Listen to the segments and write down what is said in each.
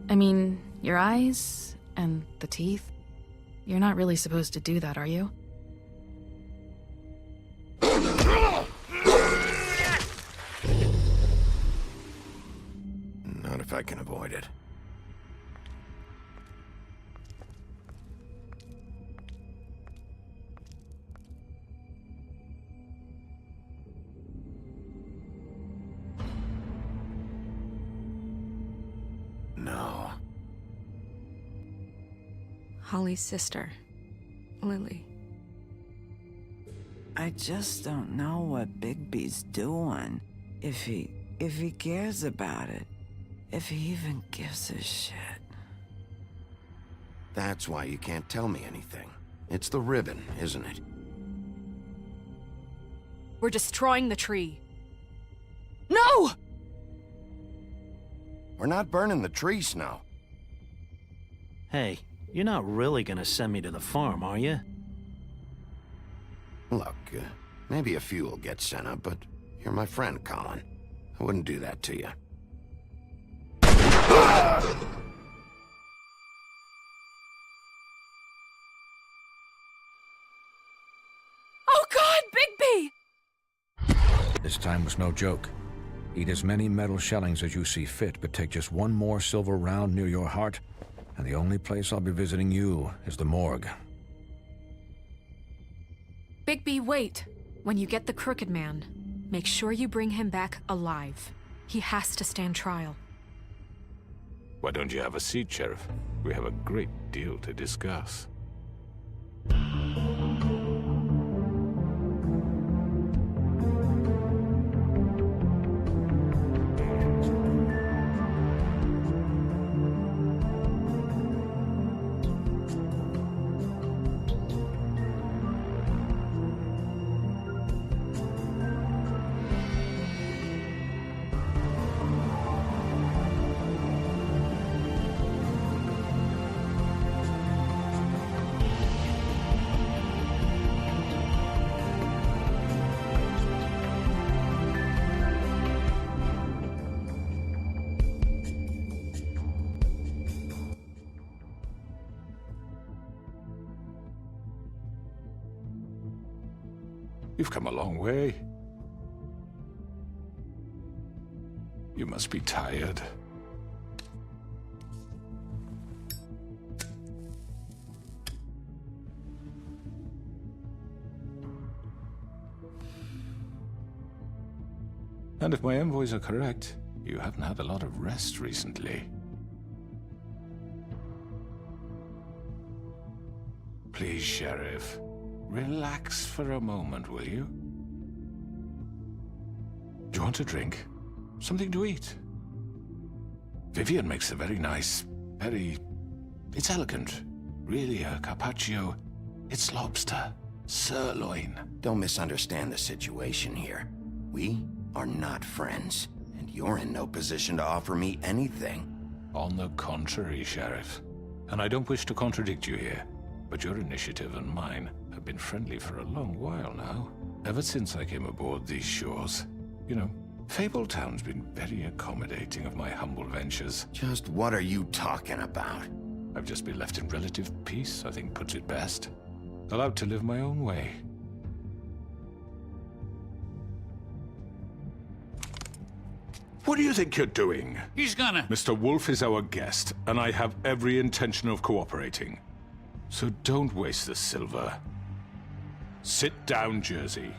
I mean, your eyes and the teeth. You're not really supposed to do that, are you? Not if I can avoid it. No. Holly's sister, Lily. I just don't know what Bigby's doing. If he cares about it. If he even gives a shit. That's why you can't tell me anything. It's the ribbon, isn't it? We're destroying the tree. No! We're not burning the tree, Snow. Hey, you're not really gonna send me to the farm, are you? Look, maybe a few will get sent up, but you're my friend, Colin. I wouldn't do that to you. Oh God, Bigby! This time was no joke. Eat as many metal shellings as you see fit, but take just one more silver round near your heart, and the only place I'll be visiting you is the morgue. Bigby, wait. When you get the Crooked Man, make sure you bring him back alive. He has to stand trial. Why don't you have a seat, Sheriff? We have a great deal to discuss. You've come a long way. You must be tired. And if my envoys are correct, you haven't had a lot of rest recently. Please, Sheriff. Relax for a moment, will you? Do you want a drink? Something to eat? Vivian makes a very nice, it's elegant. Really, a carpaccio. It's lobster, sirloin. Don't misunderstand the situation here. We are not friends, and you're in no position to offer me anything. On the contrary, Sheriff. And I don't wish to contradict you here, but your initiative and mine have been friendly for a long while now. Ever since I came aboard these shores. You know, Fabletown's been very accommodating of my humble ventures. Just what are you talking about? I've just been left in relative peace, I think puts it best. Allowed to live my own way. What do you think you're doing? He's gonna... Mr. Wolf is our guest, and I have every intention of cooperating. So don't waste the silver. Sit down, Jersey.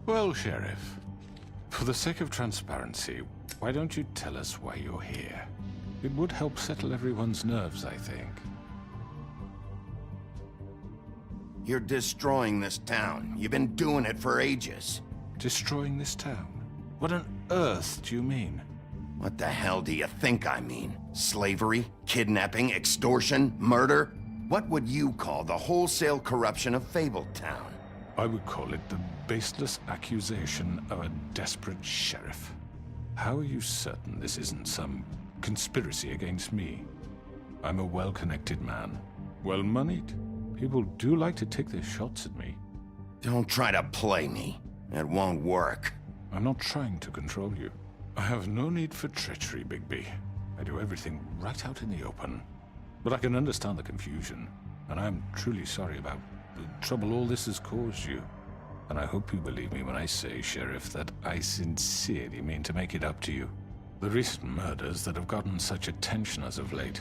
Well, Sheriff, for the sake of transparency, why don't you tell us why you're here? It would help settle everyone's nerves, I think. You're destroying this town. You've been doing it for ages. Destroying this town? What on earth do you mean? What the hell do you think I mean? Slavery? Kidnapping? Extortion? Murder? What would you call the wholesale corruption of Fabletown? I would call it the baseless accusation of a desperate sheriff. How are you certain this isn't some conspiracy against me? I'm a well-connected man, well-moneyed. People do like to take their shots at me. Don't try to play me. It won't work. I'm not trying to control you. I have no need for treachery, Bigby. I do everything right out in the open. But I can understand the confusion, and I am truly sorry about the trouble all this has caused you. And I hope you believe me when I say, Sheriff, that I sincerely mean to make it up to you. The recent murders that have gotten such attention as of late,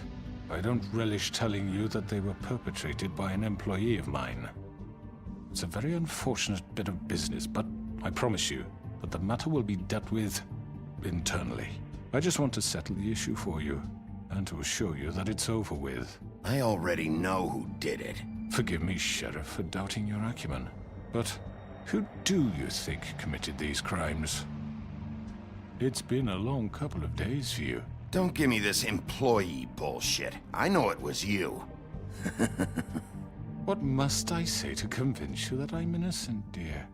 I don't relish telling you that they were perpetrated by an employee of mine. It's a very unfortunate bit of business, but I promise you that the matter will be dealt with internally. I just want to settle the issue for you, and to assure you that it's over with. I already know who did it. Forgive me, Sheriff, for doubting your acumen, but who do you think committed these crimes? It's been a long couple of days for you. Don't give me this employee bullshit. I know it was you. What must I say to convince you that I'm innocent, dear?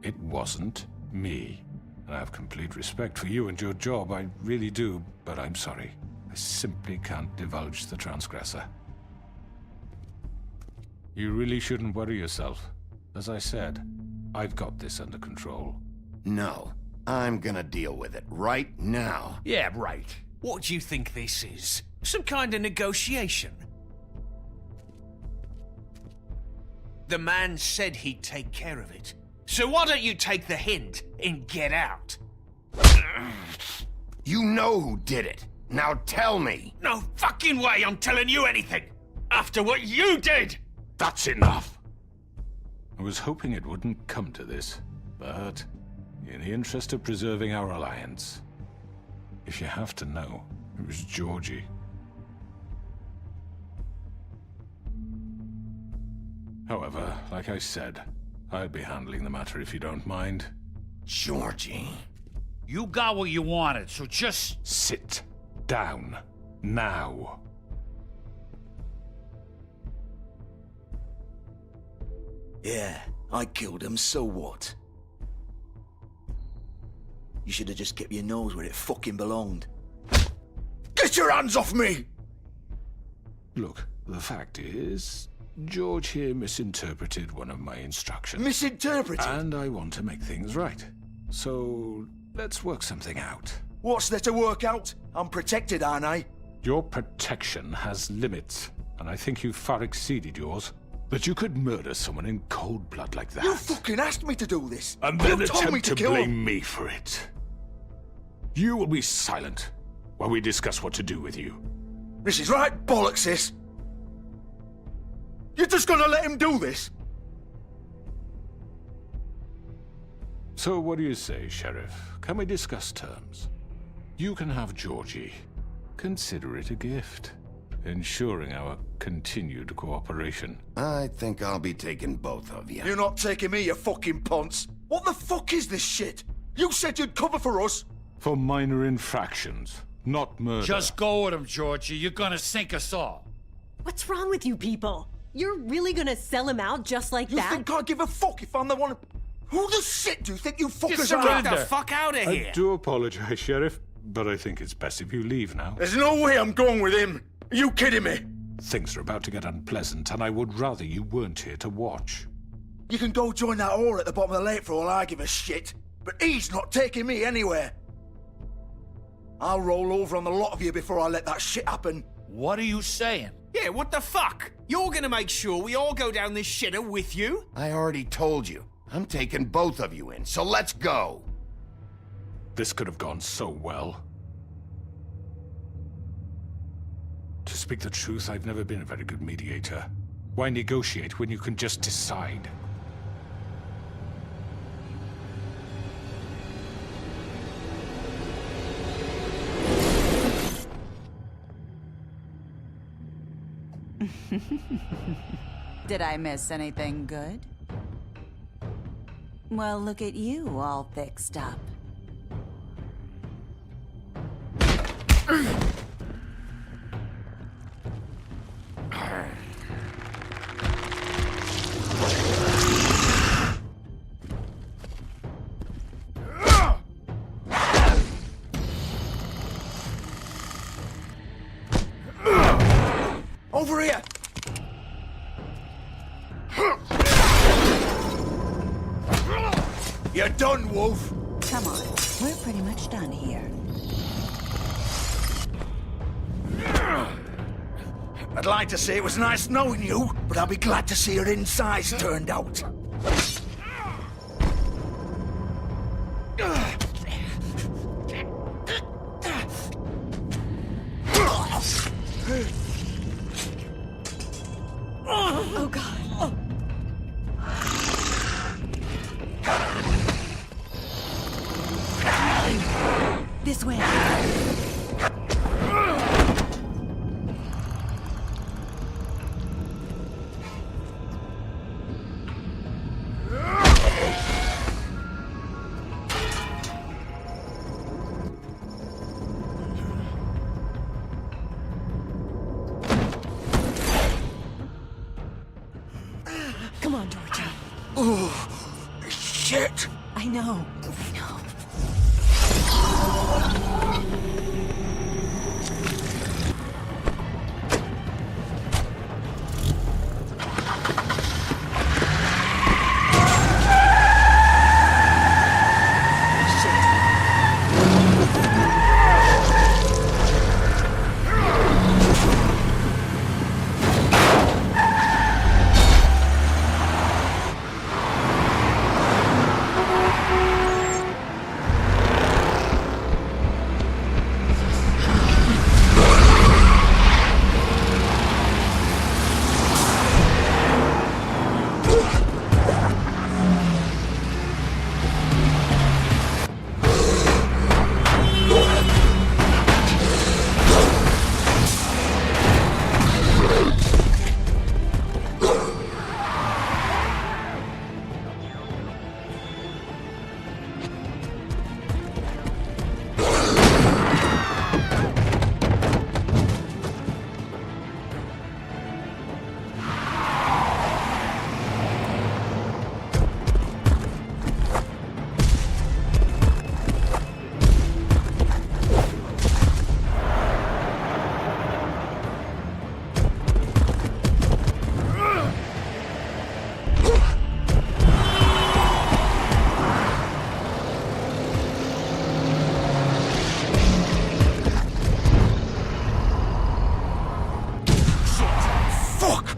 It wasn't me. And I have complete respect for you and your job, I really do, but I'm sorry. I simply can't divulge the transgressor. You really shouldn't worry yourself. As I said, I've got this under control. No, I'm gonna deal with it right now. Yeah, right. What do you think this is? Some kind of negotiation? The man said he'd take care of it. So why don't you take the hint and get out? You know who did it. Now tell me. No fucking way I'm telling you anything! After what you did! That's enough! I was hoping it wouldn't come to this, but in the interest of preserving our alliance, if you have to know, it was Georgie. However, like I said, I'll be handling the matter if you don't mind. Georgie. You got what you wanted, so just... Sit down. Now. Yeah, I killed him, so what? You should have just kept your nose where it fucking belonged. Get your hands off me! Look, the fact is, George here misinterpreted one of my instructions. Misinterpreted? And I want to make things right. So, let's work something out. What's there to work out? I'm protected, aren't I? Your protection has limits, and I think you've far exceeded yours. But you could murder someone in cold blood like that. You fucking asked me to do this! And then you told me attempt to kill blame him. me for it. You will be silent while we discuss what to do with you. This is right bollocks, this! You're just gonna let him do this? So what do you say, Sheriff? Can we discuss terms? You can have Georgie. Consider it a gift, ensuring our continued cooperation. I think I'll be taking both of you. You're not taking me, you fucking ponce! What the fuck is this shit? You said you'd cover for us! For minor infractions, not murder. Just go with him, Georgie. You're gonna sink us all. What's wrong with you people? You're really gonna sell him out just like You that? think I give a fuck if I'm the one? Who the shit do you think you fuckers Just are? get the fuck out of here! I do apologize, Sheriff, but I think it's best if you leave now. There's no way I'm going with him. Are you kidding me? Things are about to get unpleasant, and I would rather you weren't here to watch. You can go join that whore at the bottom of the lake for all I give a shit, but he's not taking me anywhere. I'll roll over on the lot of you before I let that shit happen. What are you saying? Yeah, what the fuck? You're gonna make sure we all go down this shitter with you? I already told you. I'm taking both of you in, so let's go. This could have gone so well. To speak the truth, I've never been a very good mediator. Why negotiate when you can just decide? Did I miss anything good? Well, look at you, all fixed up. Over here! You're done, Wolf! Come on, we're pretty much done here. I'd like to say it was nice knowing you, but I'll be glad to see your insides turned out. Oh, God. This way. Come on, Georgie. Oh, shit! I know.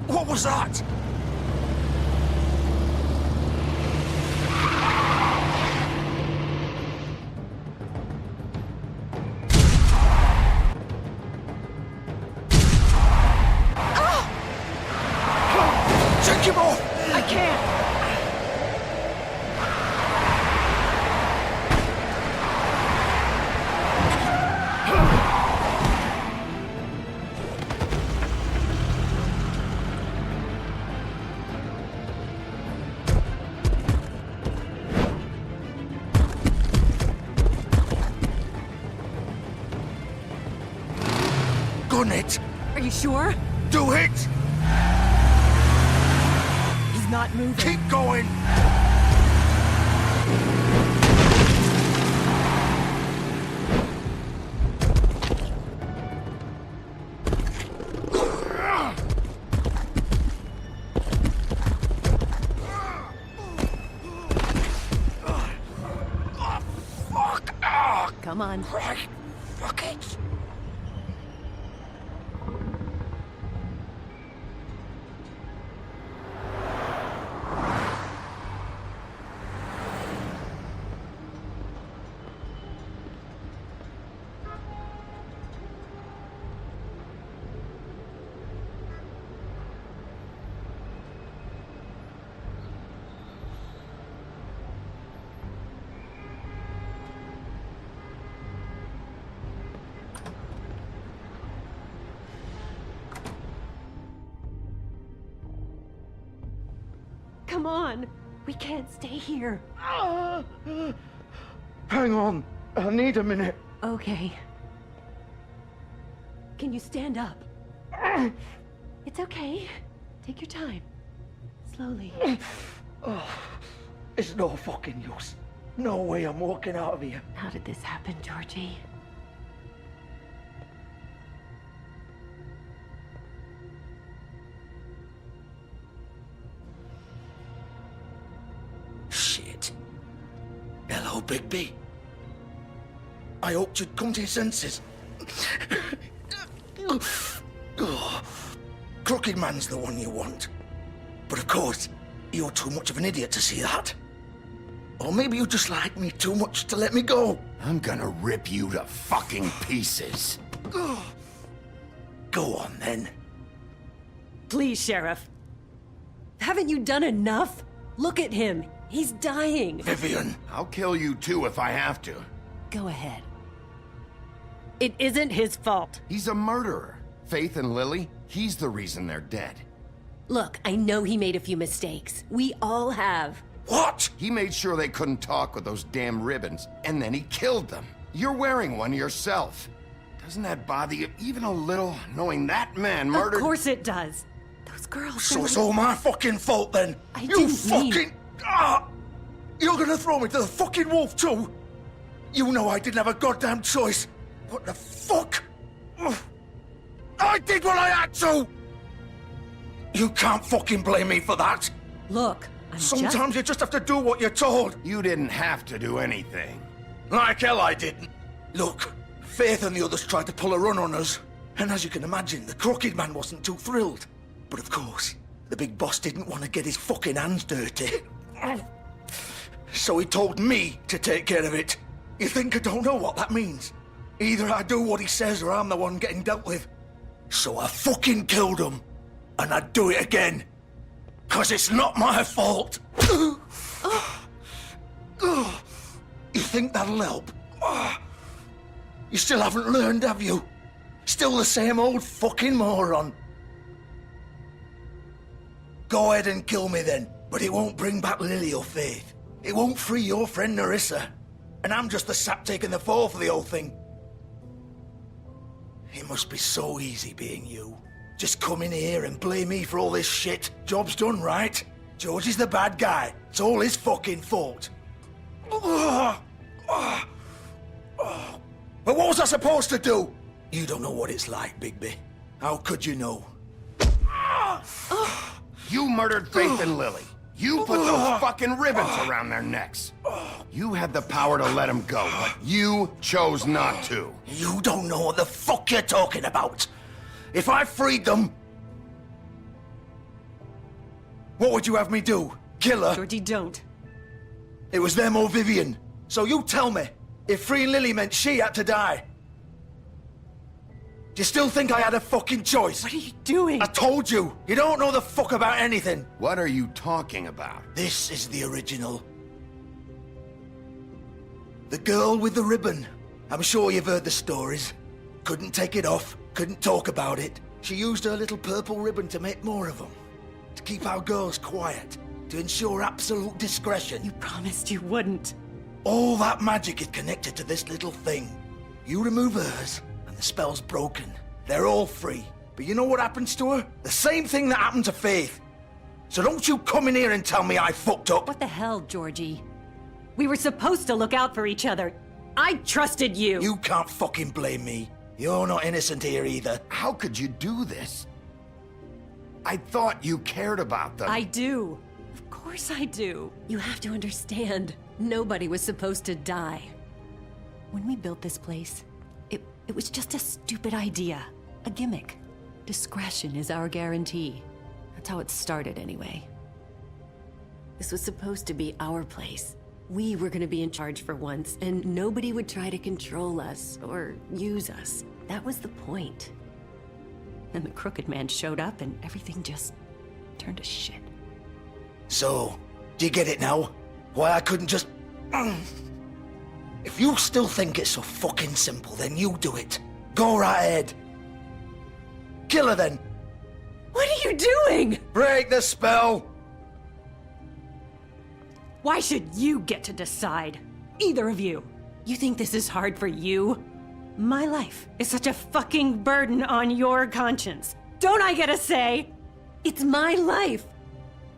What was that? Take him off! I can't! Gun it! Are you sure? Do it! He's not moving. Keep going! Come on. Right, fuck it. Come on. We can't stay here. Hang on. I need a minute. Okay. Can you stand up? It's okay. Take your time. Slowly. It's no fucking use. No way I'm walking out of here. How did this happen, Georgie? Shit. Hello, Bigby. I hoped you'd come to your senses. Crooked Man's the one you want. But of course, you're too much of an idiot to see that. Or maybe you just like me too much to let me go. I'm gonna rip you to fucking pieces. Go on, then. Please, Sheriff. Haven't you done enough? Look at him. He's dying. Vivian. I'll kill you too if I have to. Go ahead. It isn't his fault. He's a murderer. Faith and Lily, he's the reason they're dead. Look, I know he made a few mistakes. We all have. What? He made sure they couldn't talk with those damn ribbons, and then he killed them. You're wearing one yourself. Doesn't that bother you even a little, knowing that man murdered— Of course it does. Those girls— So it's all my fucking fault, then? I You didn't fucking— mean— You're gonna throw me to the fucking wolf, too? You know I didn't have a goddamn choice. What the fuck? I did what I had to! You can't fucking blame me for that. Look, Sometimes you just have to do what you're told. You didn't have to do anything. Like hell I didn't. Look, Faith and the others tried to pull a run on us. And as you can imagine, the Crooked Man wasn't too thrilled. But of course, the big boss didn't want to get his fucking hands dirty. So he told me to take care of it. You think I don't know what that means? Either I do what he says or I'm the one getting dealt with. So I fucking killed him. And I'd do it again. 'Cause it's not my fault. You think that'll help? You still haven't learned, have you? Still the same old fucking moron. Go ahead and kill me then, but it won't bring back Lily or Faith. It won't free your friend Nerissa. And I'm just the sap taking the fall for the whole thing. It must be so easy being you. Just come in here and blame me for all this shit. Job's done, right? George is the bad guy. It's all his fucking fault. But what was I supposed to do? You don't know what it's like, Bigby. How could you know? You murdered Faith and Lily. You put those fucking ribbons around their necks. You had the power to let them go, but you chose not to. You don't know what the fuck you're talking about. If I freed them... What would you have me do? Kill her? Georgie, don't. It was them or Vivian. So you tell me, if freeing Lily meant she had to die, do you still think I had a fucking choice? What are you doing? I told you, you don't know the fuck about anything. What are you talking about? This is the original. The girl with the ribbon. I'm sure you've heard the stories. Couldn't take it off, couldn't talk about it. She used her little purple ribbon to make more of them. To keep our girls quiet. To ensure absolute discretion. You promised you wouldn't. All that magic is connected to this little thing. You remove hers, and the spell's broken. They're all free. But you know what happens to her? The same thing that happened to Faith. So don't you come in here and tell me I fucked up. What the hell, Georgie? We were supposed to look out for each other. I trusted you. You can't fucking blame me. You're not innocent here either. How could you do this? I thought you cared about them. I do. Of course I do. You have to understand. Nobody was supposed to die. When we built this place, it was just a stupid idea. A gimmick. Discretion is our guarantee. That's how it started anyway. This was supposed to be our place. We were gonna be in charge for once, and nobody would try to control us or use us. That was the point. Then the Crooked Man showed up and everything just turned to shit. So, do you get it now? Why I couldn't just... If you still think it's so fucking simple, then you do it. Go right ahead. Kill her then. What are you doing? Break the spell. Why should you get to decide? Either of you. You think this is hard for you? My life is such a fucking burden on your conscience. Don't I get a say? It's my life.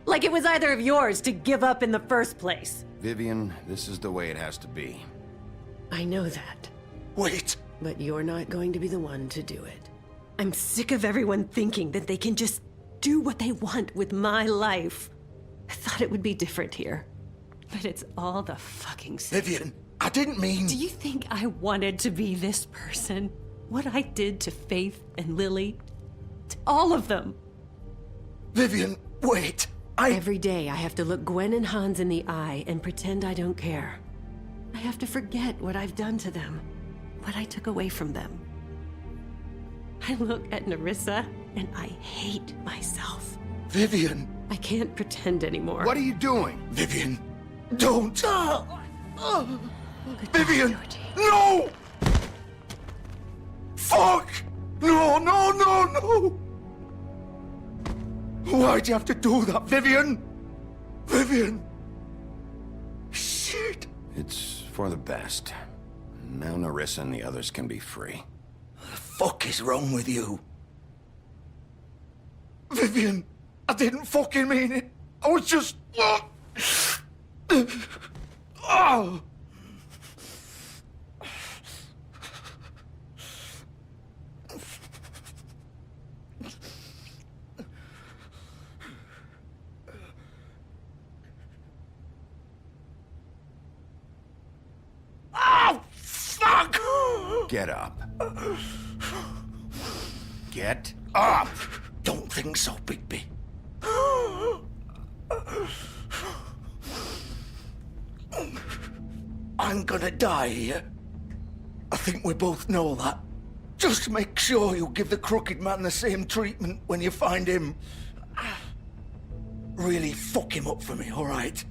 Like it was either of yours to give up in the first place. Vivian, this is the way it has to be. I know that. Wait. But you're not going to be the one to do it. I'm sick of everyone thinking that they can just do what they want with my life. I thought it would be different here. But it's all the fucking same. Vivian, I didn't mean... Do you think I wanted to be this person? What I did to Faith and Lily? To all of them? Vivian, wait. Every day I have to look Gwen and Hans in the eye and pretend I don't care. I have to forget what I've done to them. What I took away from them. I look at Nerissa and I hate myself. Vivian. I can't pretend anymore. What are you doing? Vivian, don't. Vivian, Georgie. no! Fuck! No, no, no, no! Why'd you have to do that, Vivian? Vivian! Shit! It's for the best. Now Nerissa and the others can be free. What the fuck is wrong with you? Vivian, I didn't fucking mean it. I was just... Oh! Oh, fuck! Get up. Get up! Don't think so, Bigby. I'm gonna die here. I think we both know that. Just make sure you give the Crooked Man the same treatment when you find him. Really fuck him up for me, all right?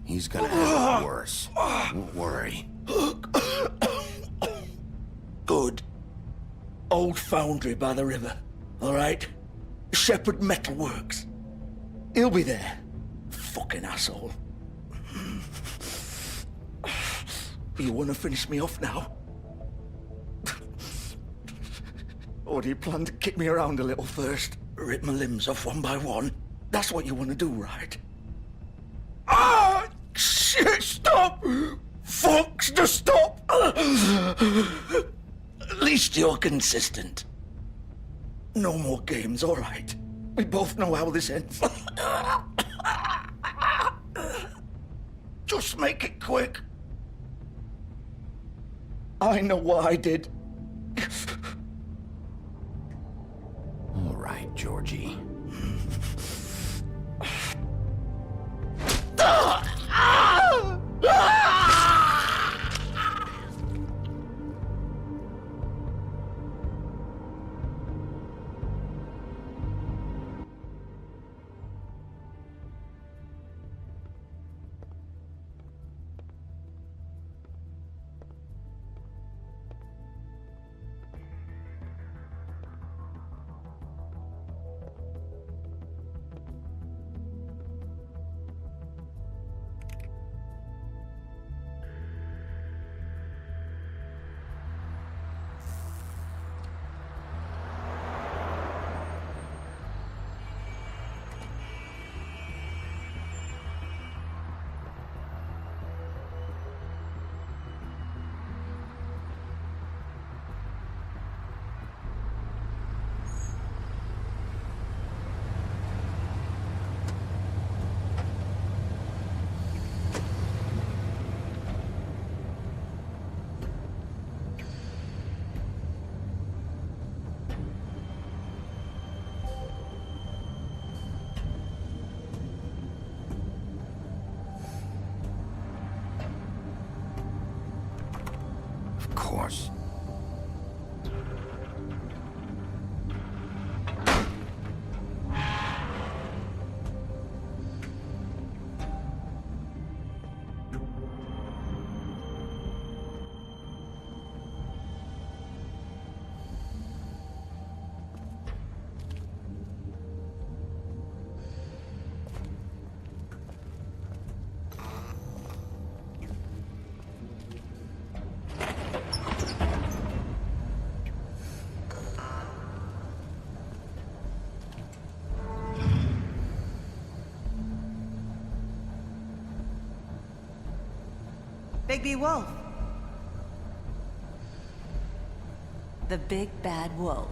He's gonna have it worse. Don't worry. Good. Old foundry by the river, all right? Shepherd Metalworks. He'll be there. Fucking asshole. You want to finish me off now? Or do you plan to kick me around a little first? Rip my limbs off one by one? That's what you want to do, right? Ah! Shit, stop! Fucks to stop! At least you're consistent. No more games, all right? We both know how this ends. Just make it quick. I know what I did. All right, Georgie. Bigby Wolf. The big bad wolf.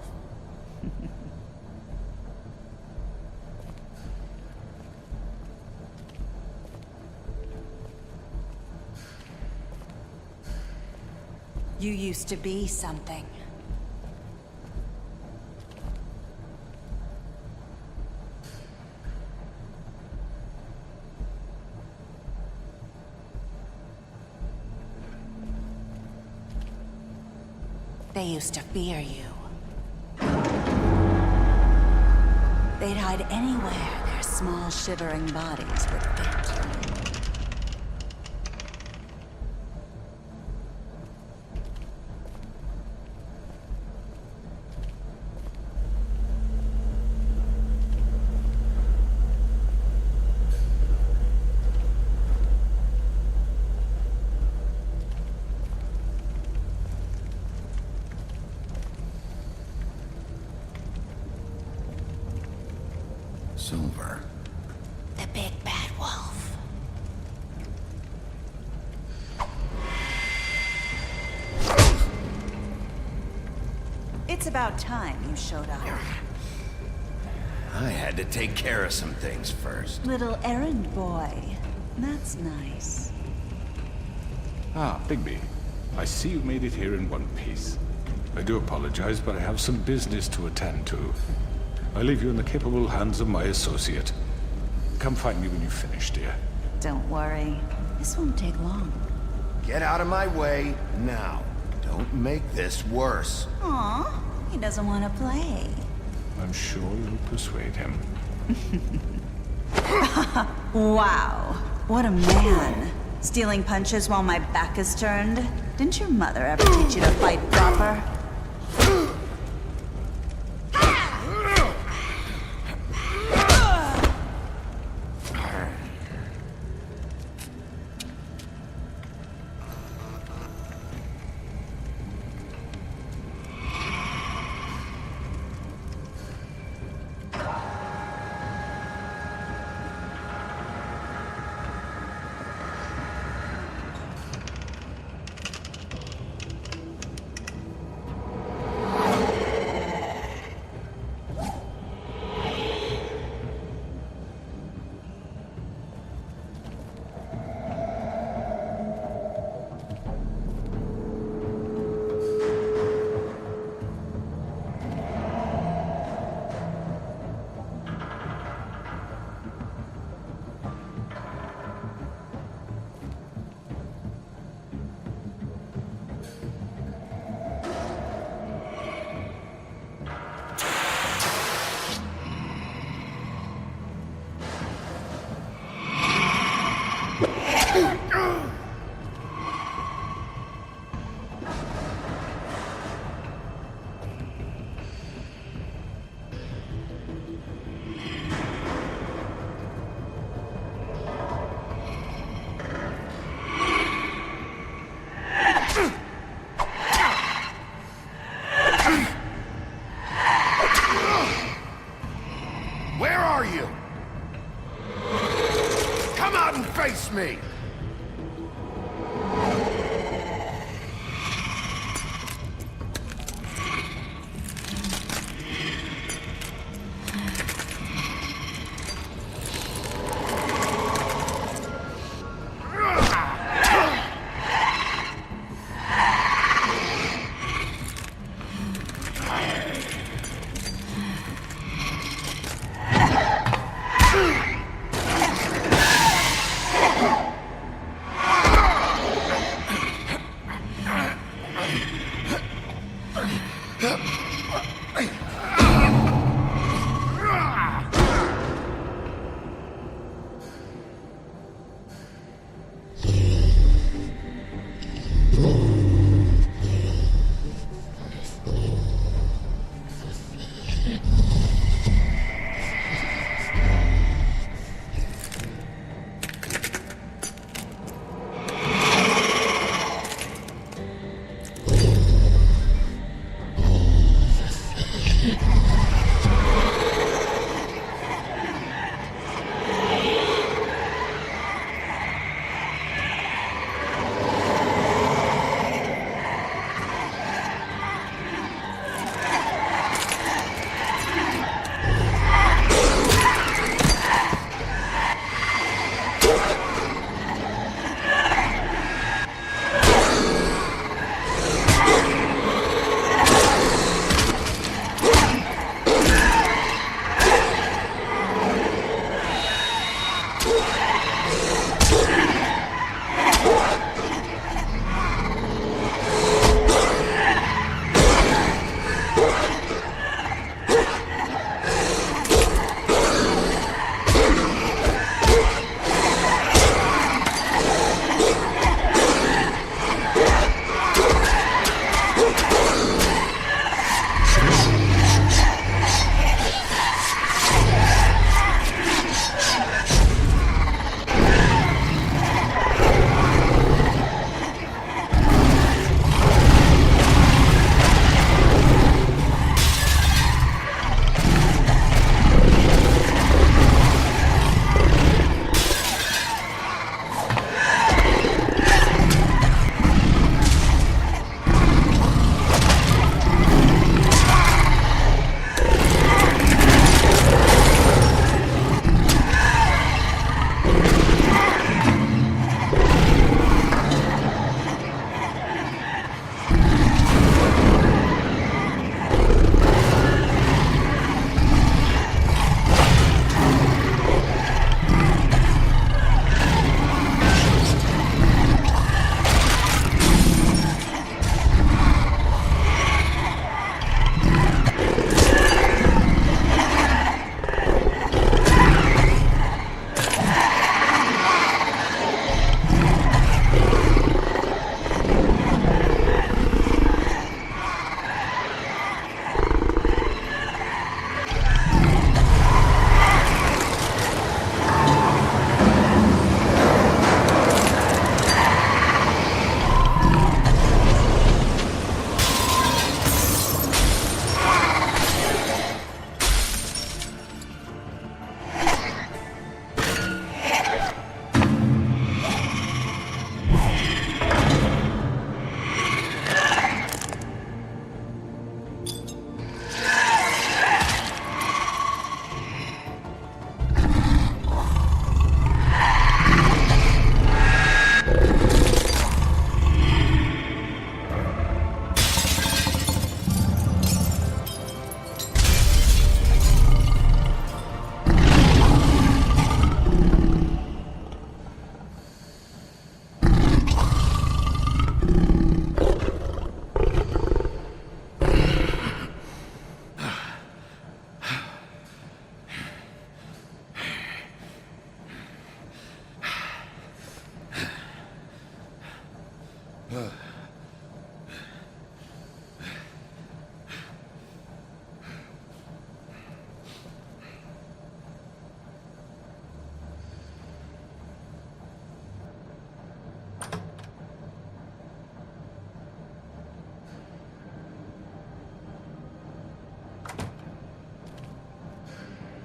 You used to be something. They used to fear you. They'd hide anywhere their small, shivering bodies would fit. Silver. The big bad wolf. It's about time you showed up. I had to take care of some things first. Little errand boy. That's nice. Ah, Bigby. I see you made it here in one piece. I do apologize, but I have some business to attend to. I leave you in the capable hands of my associate. Come find me when you finish, dear. Don't worry. This won't take long. Get out of my way now. Don't make this worse. Aw, he doesn't want to play. I'm sure you'll persuade him. Wow, what a man. Stealing punches while my back is turned? Didn't your mother ever teach you to fight proper? Where are you? Come out and face me!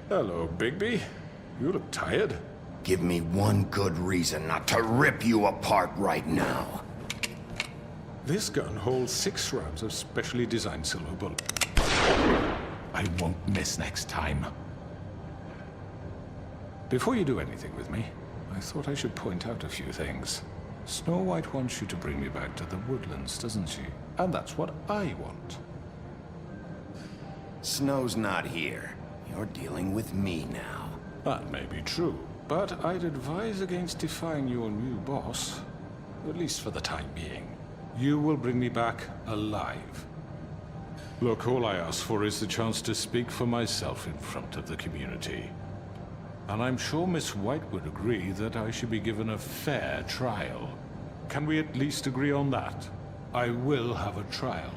Hello, Bigby. You look tired. Give me one good reason not to rip you apart right now. This gun holds 6 rounds of specially designed silver bullet. I won't miss next time. Before you do anything with me, I thought I should point out a few things. Snow White wants you to bring me back to the woodlands, doesn't she? And that's what I want. Snow's not here. You're dealing with me now. That may be true, but I'd advise against defying your new boss, at least for the time being. You will bring me back alive. Look, all I ask for is the chance to speak for myself in front of the community. And I'm sure Miss White would agree that I should be given a fair trial. Can we at least agree on that? I will have a trial.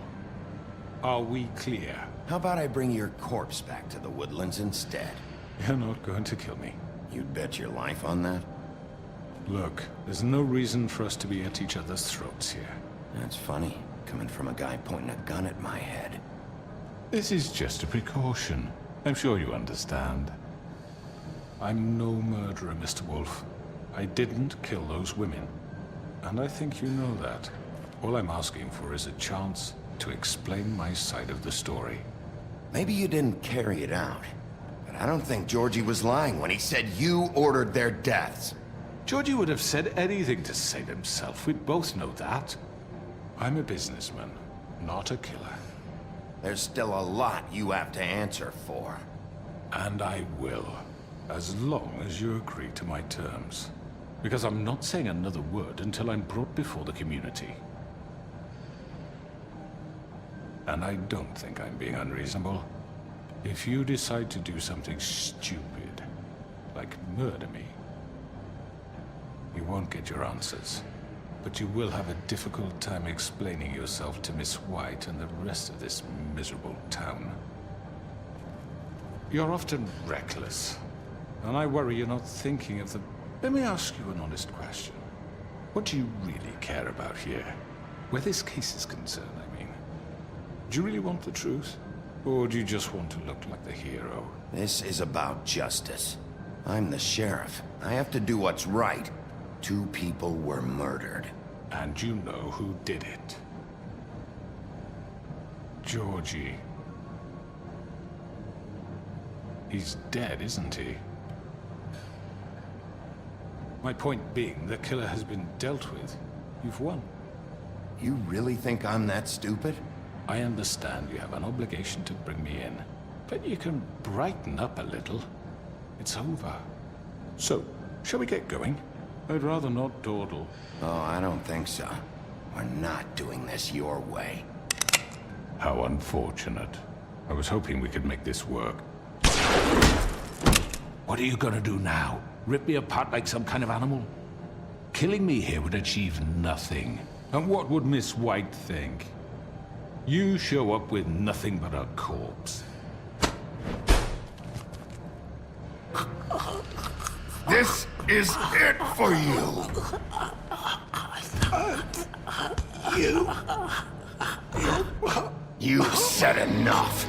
Are we clear? How about I bring your corpse back to the woodlands instead? You're not going to kill me. You'd bet your life on that? Look, there's no reason for us to be at each other's throats here. That's funny, coming from a guy pointing a gun at my head. This is just a precaution. I'm sure you understand. I'm no murderer, Mr. Wolf. I didn't kill those women. And I think you know that. All I'm asking for is a chance to explain my side of the story. Maybe you didn't carry it out, but I don't think Georgie was lying when he said you ordered their deaths. Georgie would have said anything to save himself. We both know that. I'm a businessman, not a killer. There's still a lot you have to answer for. And I will, as long as you agree to my terms. Because I'm not saying another word until I'm brought before the community. And I don't think I'm being unreasonable. If you decide to do something stupid, like murder me, you won't get your answers. But you will have a difficult time explaining yourself to Miss White and the rest of this miserable town. You're often reckless, and I worry you're not thinking of the... Let me ask you an honest question. What do you really care about here? Where this case is concerned, I mean. Do you really want the truth? Or do you just want to look like the hero? This is about justice. I'm the sheriff. I have to do what's right. 2 people were murdered. And you know who did it. Georgie. He's dead, isn't he? My point being, the killer has been dealt with. You've won. You really think I'm that stupid? I understand you have an obligation to bring me in, but you can brighten up a little. It's over. So, shall we get going? I'd rather not dawdle. Oh, I don't think so. We're not doing this your way. How unfortunate. I was hoping we could make this work. What are you gonna do now? Rip me apart like some kind of animal? Killing me here would achieve nothing. And what would Miss White think? You show up with nothing but a corpse. This is it for you! You've said enough!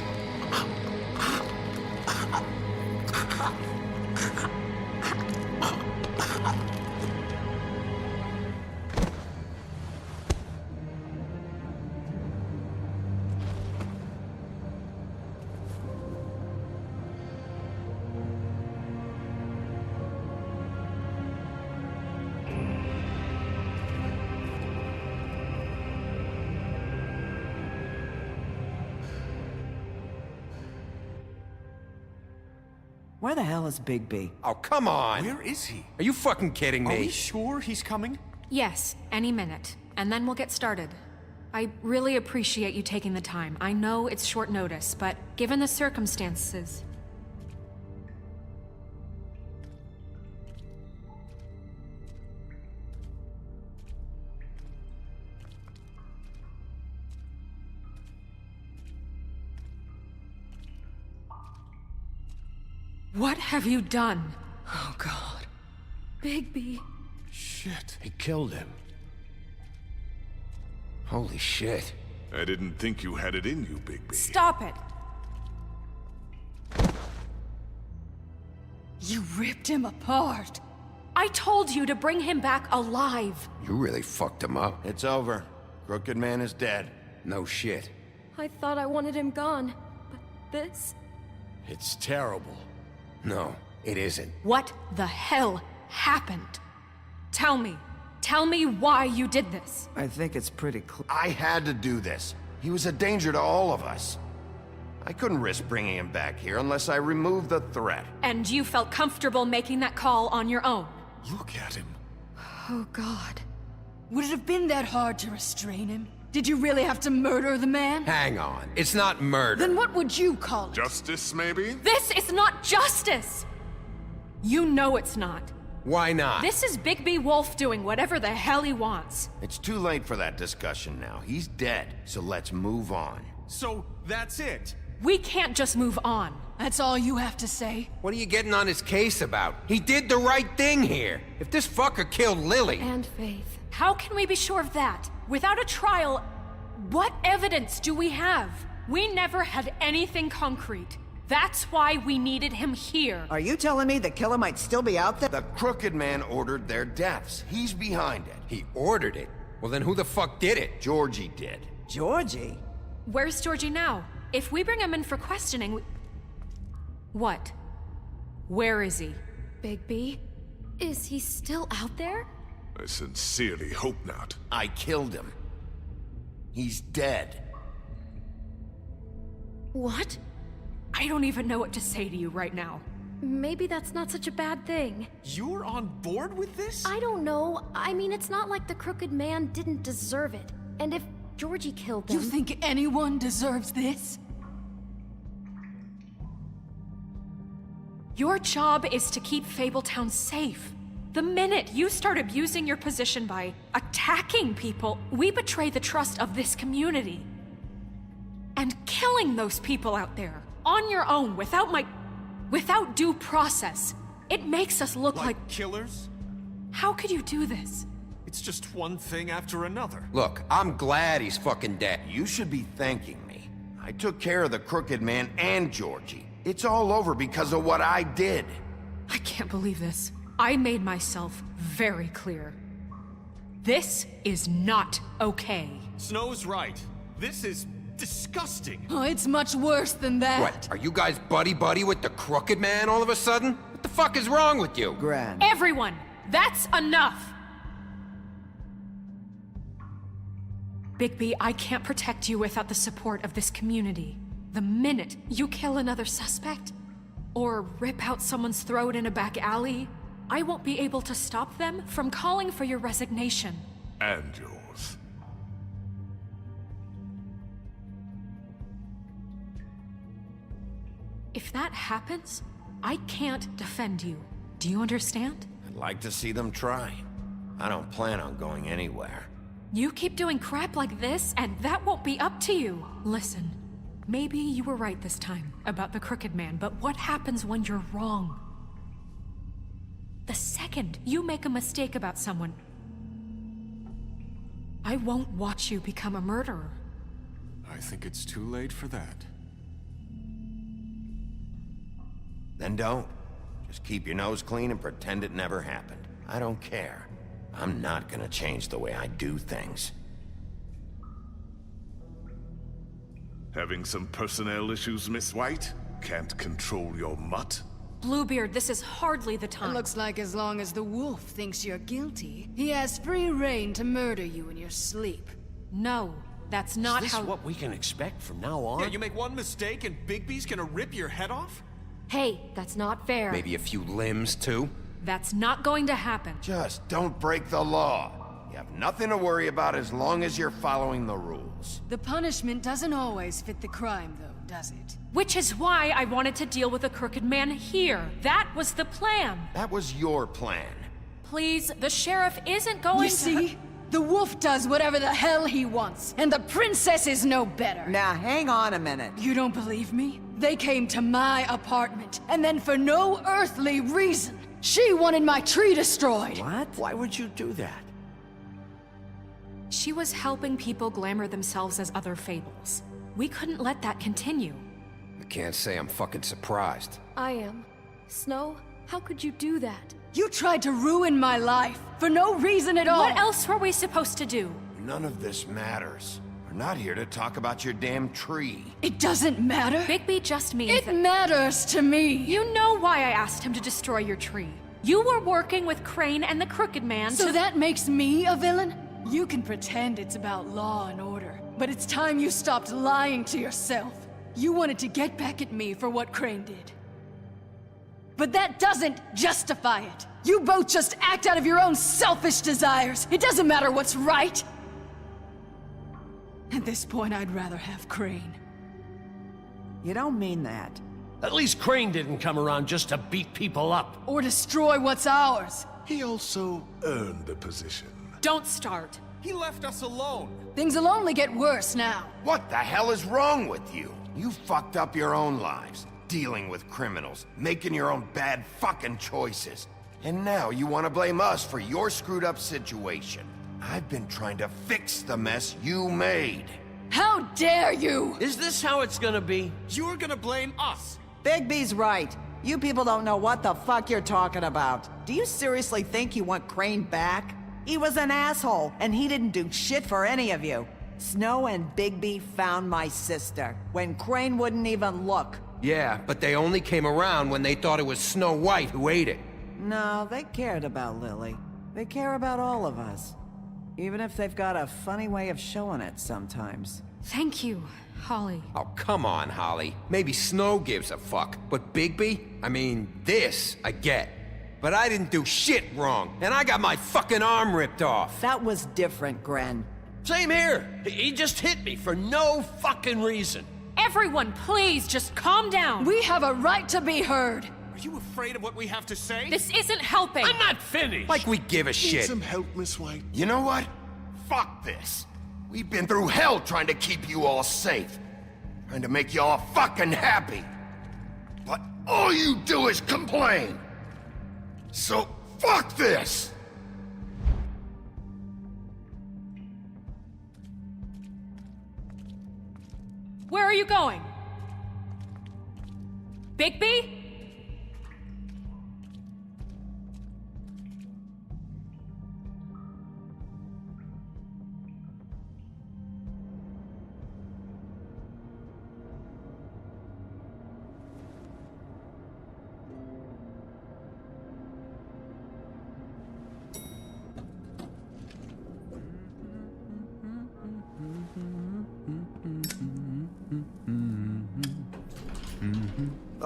Where the hell is Bigby? Oh, come on! Where is he? Are you fucking kidding me? Are we sure he's coming? Yes, any minute. And then we'll get started. I really appreciate you taking the time. I know it's short notice, but given the circumstances... What have you done? Oh, God. Bigby. Shit. He killed him. Holy shit. I didn't think you had it in you, Bigby. Stop it! You ripped him apart. I told you to bring him back alive. You really fucked him up. It's over. Crooked Man is dead. No shit. I thought I wanted him gone, but this... It's terrible. No, it isn't. What the hell happened? Tell me. Tell me why you did this. I think it's pretty clear. I had to do this. He was a danger to all of us. I couldn't risk bringing him back here unless I removed the threat. And you felt comfortable making that call on your own. Look at him. Oh, God. Would it have been that hard to restrain him? Did you really have to murder the man? Hang on. It's not murder. Then what would you call it? Justice, maybe? This is not justice! You know it's not. Why not? This is Bigby Wolf doing whatever the hell he wants. It's too late for that discussion now. He's dead, so let's move on. So, that's it? We can't just move on. That's all you have to say? What are you getting on his case about? He did the right thing here. If this fucker killed Lily... And Faith. How can we be sure of that? Without a trial, what evidence do we have? We never had anything concrete. That's why we needed him here. Are you telling me the killer might still be out there? The Crooked Man ordered their deaths. He's behind it. He ordered it? Well, then who the fuck did it? Georgie did. Georgie? Where's Georgie now? If we bring him in for questioning, What? Where is he? Bigby? Is he still out there? I sincerely hope not. I killed him. He's dead. What? I don't even know what to say to you right now. Maybe that's not such a bad thing. You're on board with this? I don't know. I mean, it's not like the Crooked Man didn't deserve it. And if Georgie killed them... You think anyone deserves this? Your job is to keep Fabletown safe. The minute you start abusing your position by attacking people, we betray the trust of this community. And killing those people out there, on your own, without due process, it makes us look like killers? How could you do this? It's just one thing after another. Look, I'm glad he's fucking dead. You should be thanking me. I took care of the Crooked Man and Georgie. It's all over because of what I did. I can't believe this. I made myself very clear. This is not okay. Snow's right. This is disgusting. Oh, it's much worse than that. What, are you guys buddy-buddy with the Crooked Man all of a sudden? What the fuck is wrong with you? Gran. Everyone, that's enough! Bigby, I can't protect you without the support of this community. The minute you kill another suspect, or rip out someone's throat in a back alley, I won't be able to stop them from calling for your resignation. And yours. If that happens, I can't defend you. Do you understand? I'd like to see them try. I don't plan on going anywhere. You keep doing crap like this, and that won't be up to you. Listen, maybe you were right this time about the Crooked Man, but what happens when you're wrong? The second you make a mistake about someone, I won't watch you become a murderer. I think it's too late for that. Then don't. Just keep your nose clean and pretend it never happened. I don't care. I'm not gonna change the way I do things. Having some personnel issues, Miss White? Can't control your mutt? Bluebeard, this is hardly the time. It looks like as long as the wolf thinks you're guilty, he has free reign to murder you in your sleep. No, that's not Is this what we can expect from now on? Yeah, you make one mistake and Bigby's gonna rip your head off? Hey, that's not fair. Maybe a few limbs, too? That's not going to happen. Just don't break the law. You have nothing to worry about as long as you're following the rules. The punishment doesn't always fit the crime, though, does it? Which is why I wanted to deal with the Crooked Man here. That was the plan. That was your plan. Please, the sheriff isn't going You see? The wolf does whatever the hell he wants, and the princess is no better. Now, hang on a minute. You don't believe me? They came to my apartment, and then for no earthly reason, she wanted my tree destroyed. What? Why would you do that? She was helping people glamour themselves as other fables. We couldn't let that continue. I can't say I'm fucking surprised. I am. Snow, how could you do that? You tried to ruin my life, for no reason at all. What else were we supposed to do? None of this matters. We're not here to talk about your damn tree. It doesn't matter. Bigby just means It that... matters to me. You know why I asked him to destroy your tree. You were working with Crane and the Crooked Man So that makes me a villain? You can pretend it's about law and order, but it's time you stopped lying to yourself. You wanted to get back at me for what Crane did. But that doesn't justify it. You both just act out of your own selfish desires. It doesn't matter what's right. At this point, I'd rather have Crane. You don't mean that. At least Crane didn't come around just to beat people up. Or destroy what's ours. He also earned the position. Don't start. He left us alone. Things will only get worse now. What the hell is wrong with you? You fucked up your own lives, dealing with criminals, making your own bad fucking choices. And now you want to blame us for your screwed up situation. I've been trying to fix the mess you made. How dare you! Is this how it's gonna be? You're gonna blame us. Bigby's right. You people don't know what the fuck you're talking about. Do you seriously think you want Crane back? He was an asshole, and he didn't do shit for any of you. Snow and Bigby found my sister, when Crane wouldn't even look. Yeah, but they only came around when they thought it was Snow White who ate it. No, they cared about Lily. They care about all of us. Even if they've got a funny way of showing it sometimes. Thank you, Holly. Oh, come on, Holly. Maybe Snow gives a fuck, but Bigby? I mean, this I get. But I didn't do shit wrong, and I got my fucking arm ripped off. That was different, Gren. Same here. He just hit me for no fucking reason. Everyone, please, just calm down. We have a right to be heard. Are you afraid of what we have to say? This isn't helping. I'm not finished. Like we give a Need shit. some help, Miss White? You know what? Fuck this. We've been through hell trying to keep you all safe. Trying to make you all fucking happy. But all you do is complain. So, fuck this! Where are you going? Bigby?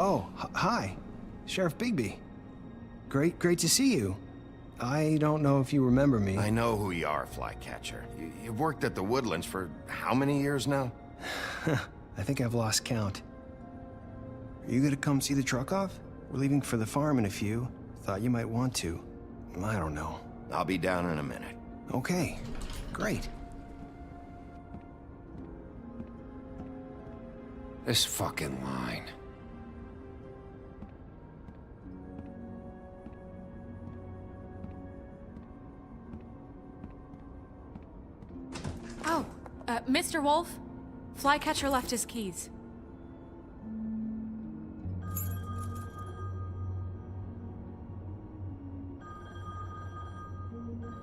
Oh, hi. Sheriff Bigby. Great to see you. I don't know if you remember me. I know who you are, Flycatcher. You've worked at the Woodlands for how many years now? I think I've lost count. Are you gonna come see the truck off? We're leaving for the farm in a few. Thought you might want to. I don't know. I'll be down in a minute. Okay, great. This fucking line. Oh, Mr. Wolf? Flycatcher left his keys.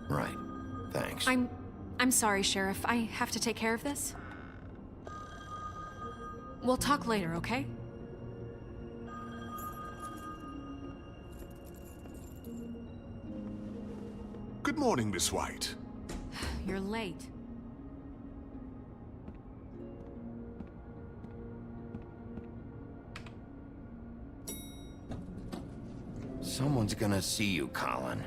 Right. Thanks. I'm sorry, Sheriff. I have to take care of this. We'll talk later, okay? Good morning, Miss White. You're late. Someone's gonna see you, Colin.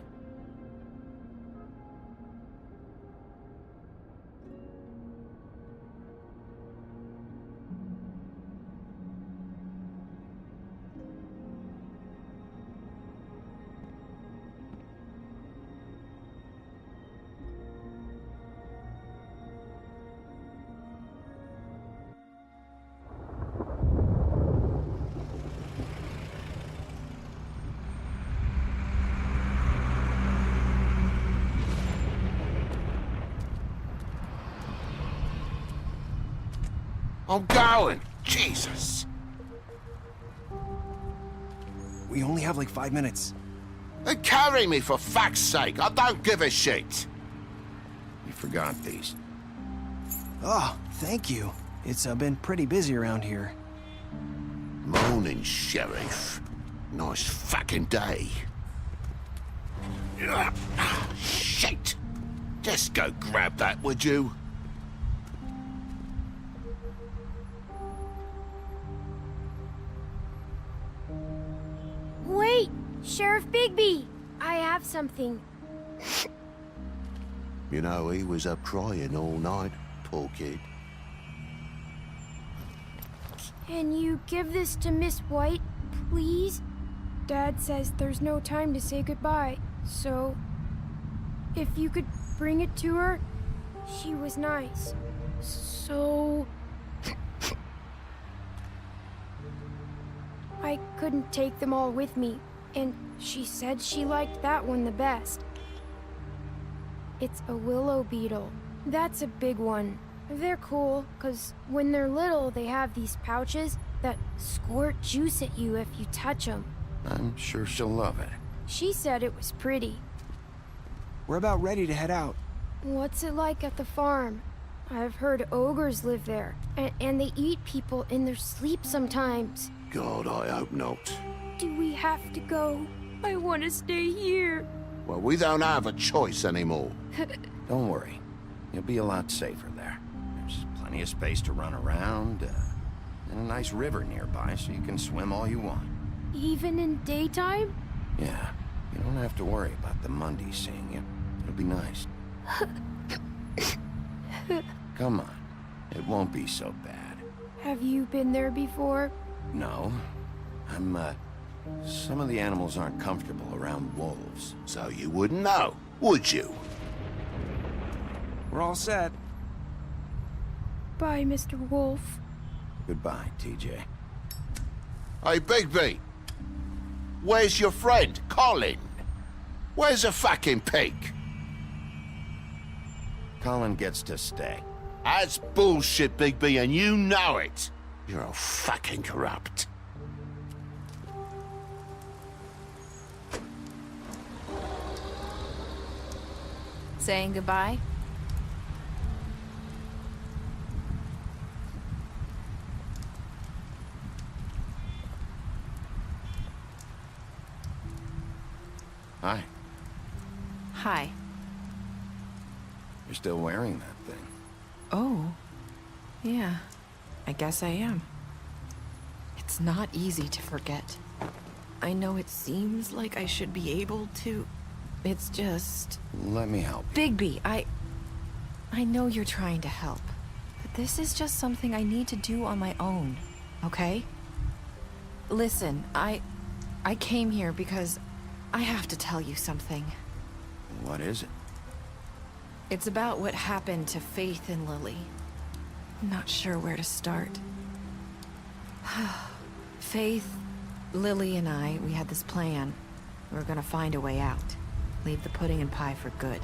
I'm going. Jesus. We only have like 5 minutes. Then carry me for fuck's sake. I don't give a shit. You forgot these. Oh, thank you. It's been pretty busy around here. Morning, Sheriff. Nice fucking day. Ugh, shit. Just go grab that, would you? Wait! Sheriff Bigby! I have something. You know, he was up crying all night, poor kid. Can you give this to Miss White, please? Dad says there's no time to say goodbye, so... if you could bring it to her, she was nice. So... I couldn't take them all with me, and she said she liked that one the best. It's a willow beetle. That's a big one. They're cool, 'cause when they're little, they have these pouches that squirt juice at you if you touch them. I'm sure she'll love it. She said it was pretty. We're about ready to head out. What's it like at the farm? I've heard ogres live there, and they eat people in their sleep sometimes. God, I hope not. Do we have to go? I want to stay here. Well, we don't have a choice anymore. Don't worry. You'll be a lot safer there. There's plenty of space to run around, and a nice river nearby so you can swim all you want. Even in daytime? Yeah, you don't have to worry about the Mundies seeing you. It'll be nice. Come on. It won't be so bad. Have you been there before? No. Some of the animals aren't comfortable around wolves. So you wouldn't know, would you? We're all set. Bye, Mr. Wolf. Goodbye, TJ. Hey, Bigby. Where's your friend, Colin? Where's the fucking pig? Colin gets to stay. That's bullshit, Bigby, and you know it. You're all fucking corrupt. Saying goodbye? Hi. Hi. You're still wearing that thing. Oh. Yeah. I guess I am. It's not easy to forget. I know it seems like I should be able to. It's just... Let me help you. Bigby, I know you're trying to help. But this is just something I need to do on my own, okay? Listen, I came here because I have to tell you something. What is it? It's about what happened to Faith and Lily. I'm not sure where to start. Faith, Lily, and I, we had this plan. We were gonna find a way out. Leave the pudding and pie for good.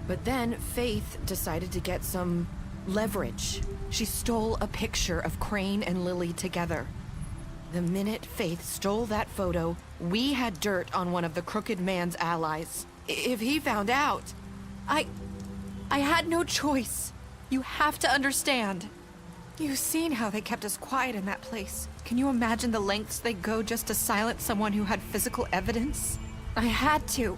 But then Faith decided to get some leverage. She stole a picture of Crane and Lily together. The minute Faith stole that photo, we had dirt on one of the Crooked Man's allies. If he found out, I had no choice. You have to understand. You've seen how they kept us quiet in that place. Can you imagine the lengths they go just to silence someone who had physical evidence? I had to.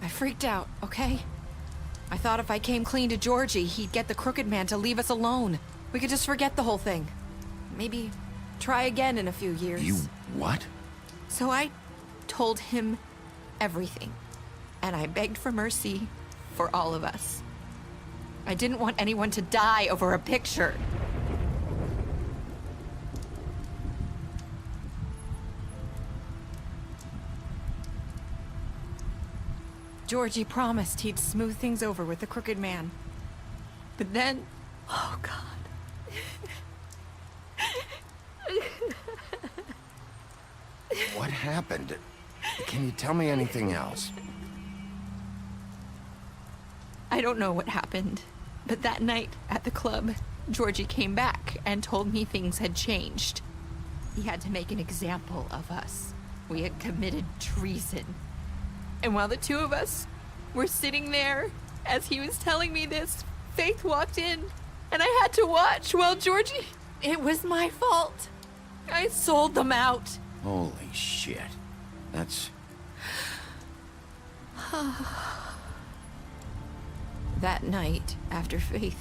I freaked out, okay? I thought if I came clean to Georgie, he'd get the Crooked Man to leave us alone. We could just forget the whole thing. Maybe try again in a few years. You what? So I told him everything. And I begged for mercy for all of us. I didn't want anyone to die over a picture. Georgie promised he'd smooth things over with the Crooked Man. But then... Oh, God. What happened? Can you tell me anything else? I don't know what happened, but that night at the club, Georgie came back and told me things had changed. He had to make an example of us. We had committed treason. And while the two of us were sitting there, as he was telling me this, Faith walked in, and I had to watch while Georgie... It was my fault. I sold them out. Holy shit. That's... That night, after Faith,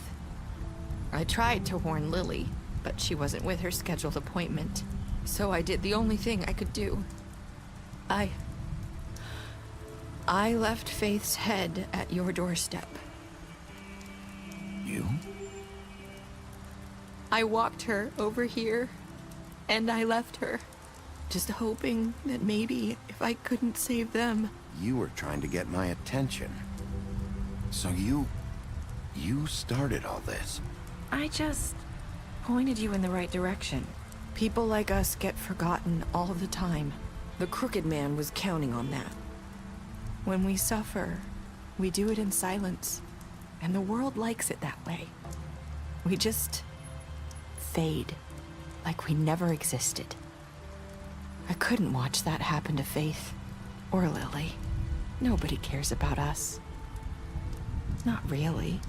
I tried to warn Lily, but she wasn't with her scheduled appointment. So I did the only thing I could do. I left Faith's head at your doorstep. You? I walked her over here, and I left her, just hoping that maybe if I couldn't save them... You were trying to get my attention. So you started all this. I just pointed you in the right direction. People like us get forgotten all the time. The Crooked Man was counting on that. When we suffer, we do it in silence, and the world likes it that way. We just fade, like we never existed. I couldn't watch that happen to Faith, or Lily. Nobody cares about us. Not really.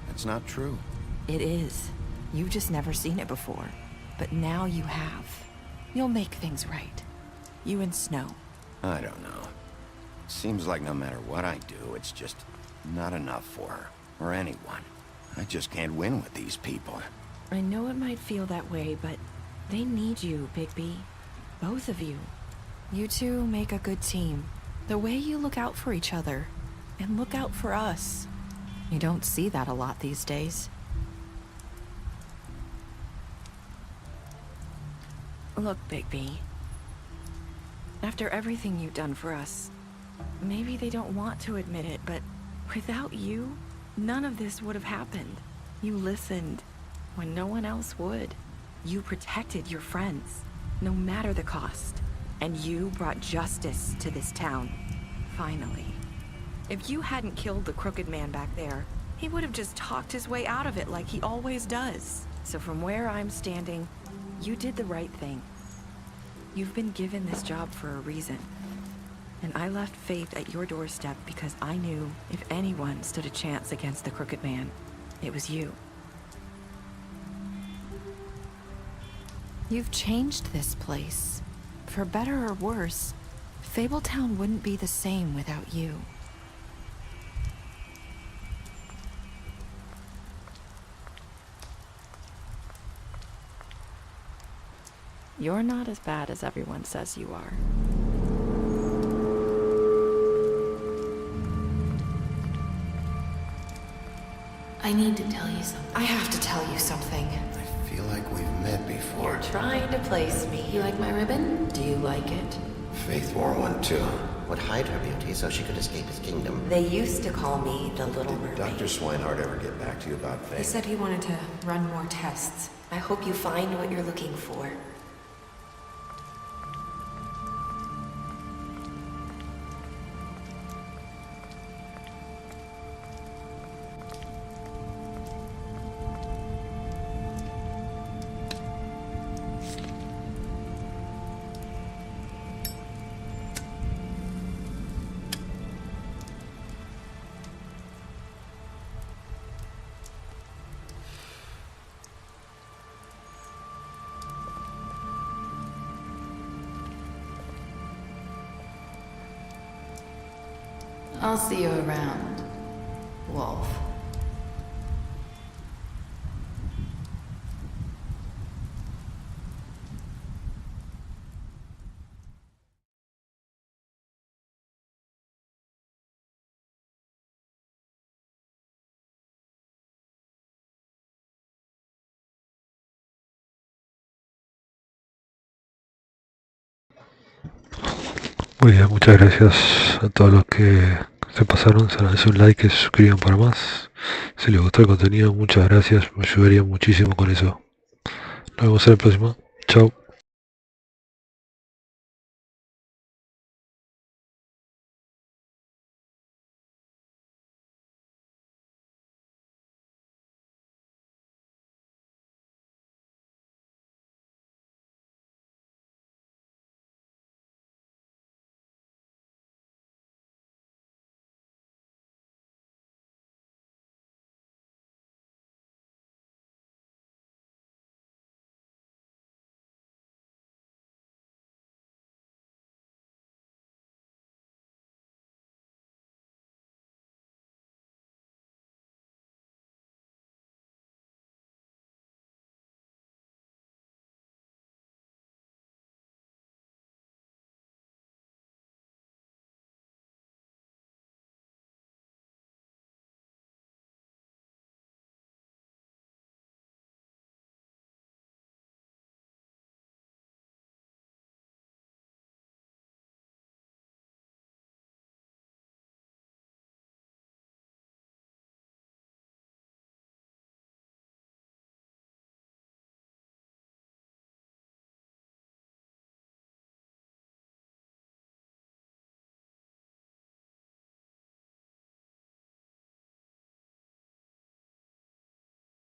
That's not true. It is. You've just never seen it before. But now you have. You'll make things right. You and Snow. I don't know. Seems like no matter what I do, it's just not enough for her, or anyone. I just can't win with these people. I know it might feel that way, but they need you, Bigby. Both of you. You two make a good team. The way you look out for each other, and look out for us. You don't see that a lot these days. Look, Bigby. After everything you've done for us, maybe they don't want to admit it, but without you, none of this would have happened. You listened when no one else would. You protected your friends, no matter the cost. And you brought justice to this town, finally. If you hadn't killed the Crooked Man back there, he would have just talked his way out of it like he always does. So from where I'm standing, you did the right thing. You've been given this job for a reason. And I left Faith at your doorstep because I knew if anyone stood a chance against the Crooked Man, it was you. You've changed this place. For better or worse, Fabletown wouldn't be the same without you. You're not as bad as everyone says you are. I need to tell you something. I have to tell you something. I feel like we've met before. You're trying to place me. You like my ribbon? Do you like it? Faith wore one too. Would hide her beauty so she could escape his kingdom. They used to call me the Little Mermaid. Dr. Swinehart ever get back to you about Faith? He said he wanted to run more tests. I hope you find what you're looking for. I'll see you around, Wolf. Muy bien, muchas gracias a todos los que se pasaron, se agradece un like y se suscriban para más. Si les gustó el contenido, muchas gracias, me ayudaría muchísimo con eso. Nos vemos en el próximo. Chao.